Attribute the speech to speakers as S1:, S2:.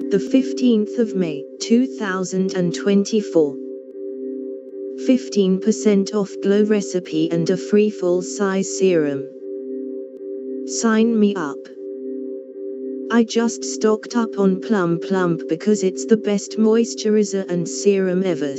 S1: The 15th of May, 2024. 15% off glow recipe and a free full-size serum. Sign me up. I just stocked up on Plum Plump because it's the best moisturizer and serum ever.